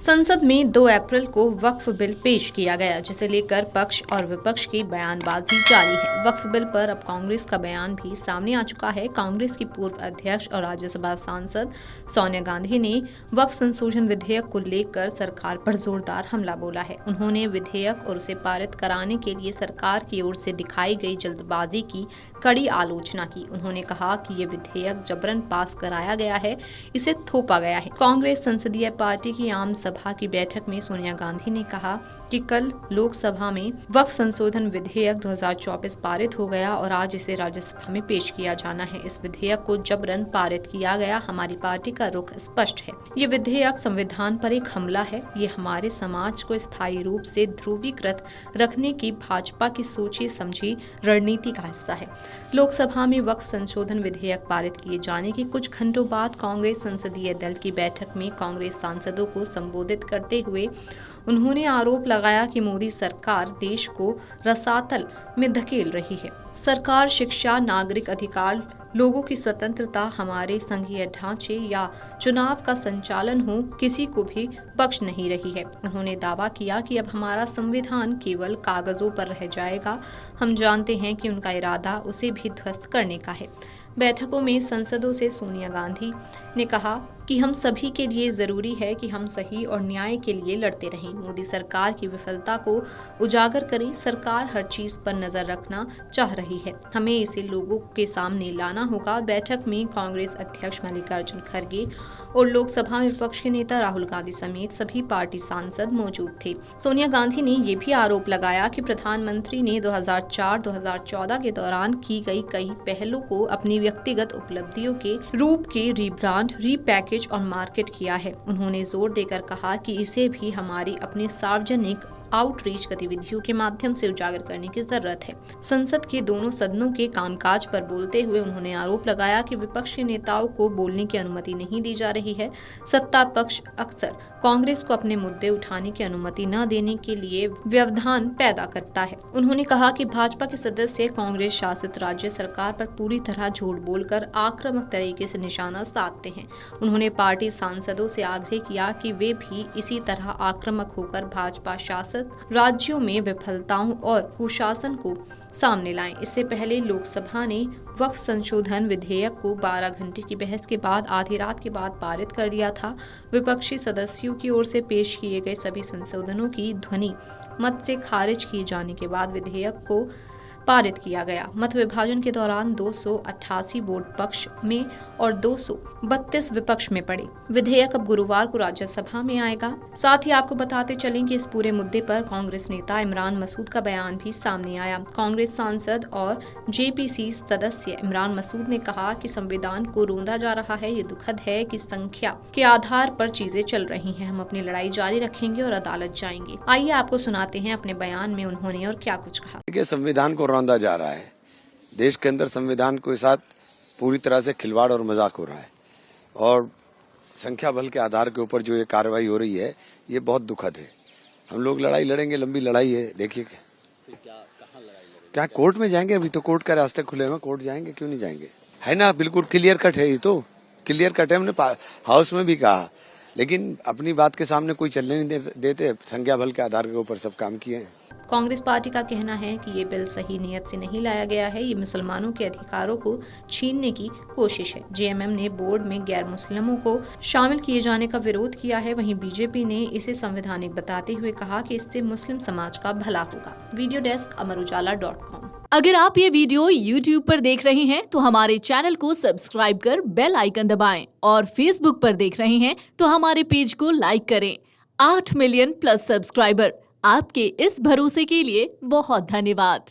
संसद में 2 अप्रैल को वक्फ बिल पेश किया गया, जिसे लेकर पक्ष और विपक्ष की बयानबाजी जारी है। वक्फ बिल पर अब कांग्रेस का बयान भी सामने आ चुका है। कांग्रेस की पूर्व अध्यक्ष और राज्यसभा सांसद सोनिया गांधी ने वक्फ संशोधन विधेयक को लेकर सरकार पर जोरदार हमला बोला है। उन्होंने विधेयक और उसे पारित कराने के लिए सरकार की ओर से दिखाई गई जल्दबाजी की कड़ी आलोचना की। उन्होंने कहा कि ये विधेयक जबरन पास कराया गया है, इसे थोपा गया है। कांग्रेस संसदीय पार्टी की आम सभा की बैठक में सोनिया गांधी ने कहा कि कल लोकसभा में वक्फ संशोधन विधेयक 2024 पारित हो गया और आज इसे राज्यसभा में पेश किया जाना है। इस विधेयक को जबरन पारित किया गया। हमारी पार्टी का रुख स्पष्ट है। ये विधेयक संविधान पर एक हमला है। ये हमारे समाज को स्थायी रूप से ध्रुवीकृत रखने की भाजपा की सोची समझी रणनीति का हिस्सा है। लोकसभा में वक्फ संशोधन विधेयक पारित किए जाने के कुछ घंटों बाद कांग्रेस संसदीय दल की बैठक में कांग्रेस सांसदों को संबोधित करते हुए उन्होंने आरोप लगाया कि मोदी सरकार देश को रसातल में धकेल रही है। सरकार शिक्षा, नागरिक अधिकार, लोगों की स्वतंत्रता, हमारे संघीय ढांचे या चुनाव का संचालन हो, किसी को भी बख्श नहीं रही है। उन्होंने दावा किया कि अब हमारा संविधान केवल कागजों पर रह जाएगा। हम जानते हैं कि उनका इरादा उसे भी ध्वस्त करने का है। बैठकों में सांसदों से सोनिया गांधी ने कहा कि हम सभी के लिए जरूरी है कि हम सही और न्याय के लिए लड़ते रहें। मोदी सरकार की विफलता को उजागर करें। सरकार हर चीज पर नजर रखना चाह रही है। हमें इसे लोगों के सामने लाना होगा। बैठक में कांग्रेस अध्यक्ष मल्लिकार्जुन खड़गे और लोकसभा में विपक्ष के नेता राहुल गांधी समेत सभी पार्टी सांसद मौजूद थे। सोनिया गांधी ने ये भी आरोप लगाया कि प्रधानमंत्री ने 2004-2014 के दौरान की गई कई पहलों को अपनी व्यक्तिगत उपलब्धियों के रूप के रीब्रांड, रीपैकेज और मार्केट किया है। उन्होंने जोर देकर कहा कि इसे भी हमारी अपनी सार्वजनिक आउटरीच गतिविधियों के माध्यम से उजागर करने की जरूरत है। संसद के दोनों सदनों के कामकाज पर बोलते हुए उन्होंने आरोप लगाया कि विपक्ष के नेताओं को बोलने की अनुमति नहीं दी जा रही है। सत्ता पक्ष अक्सर कांग्रेस को अपने मुद्दे उठाने की अनुमति न देने के लिए व्यवधान पैदा करता है। उन्होंने कहा कि भाजपा के सदस्य कांग्रेस शासित राज्य सरकार पर पूरी तरह झूठ बोलकर आक्रामक तरीके से निशाना साधते हैं। उन्होंने पार्टी सांसदों से आग्रह किया कि वे भी इसी तरह आक्रामक होकर भाजपा शासित राज्यों में विफलताओं और कुशासन को सामने लाएं। इससे पहले लोकसभा ने वक्फ संशोधन विधेयक को 12 घंटे की बहस के बाद आधी रात के बाद पारित कर दिया था। विपक्षी सदस्यों की ओर से पेश किए गए सभी संशोधनों की ध्वनि मत से खारिज किए जाने के बाद विधेयक को पारित किया गया। मत विभाजन के दौरान 288 वोट पक्ष में और 232 विपक्ष में पड़े। विधेयक अब गुरुवार को राज्यसभा में आएगा। साथ ही आपको बताते चलें कि इस पूरे मुद्दे पर कांग्रेस नेता इमरान मसूद का बयान भी सामने आया। कांग्रेस सांसद और जेपीसी सदस्य इमरान मसूद ने कहा कि संविधान को रोंदा जा रहा है। ये दुखद है कि संख्या के आधार पर चीजें चल रही हैं। हम अपनी लड़ाई जारी रखेंगे और अदालत जाएंगे। आइए आपको सुनाते हैं अपने बयान में उन्होंने और क्या कुछ कहा। संविधान को रौंदा जा रहा है। देश के अंदर संविधान के साथ पूरी तरह से खिलवाड़ और मजाक हो रहा है और संख्या बल के आधार के ऊपर जो ये कार्रवाई हो रही है ये बहुत दुखद है। हम लोग लड़ाई लड़ेंगे, लंबी लड़ाई है। देखिए क्या कोर्ट में जाएंगे, अभी तो कोर्ट का रास्ते खुले हैं, कोर्ट जाएंगे, क्यों नहीं जाएंगे, है ना। बिल्कुल क्लियर कट है, ये तो क्लियर कट है। हमने हाउस में भी कहा, लेकिन अपनी बात के सामने कोई चलने नहीं देते। संख्या बल के आधार के ऊपर सब काम किए हैं। कांग्रेस पार्टी का कहना है कि ये बिल सही नियत से नहीं लाया गया है। ये मुसलमानों के अधिकारों को छीनने की कोशिश है। जेएमएम ने बोर्ड में गैर मुस्लिमों को शामिल किए जाने का विरोध किया है। वहीं बीजेपी ने इसे संवैधानिक बताते हुए कहा कि इससे मुस्लिम समाज का भला होगा। Video desk amarujala.com। अगर आप ये वीडियो YouTube पर देख रहे हैं तो हमारे चैनल को सब्सक्राइब कर बेल आइकन दबाएं और Facebook पर देख रहे हैं तो हमारे पेज को लाइक करें। 8 मिलियन प्लस सब्सक्राइबर, आपके इस भरोसे के लिए बहुत धन्यवाद।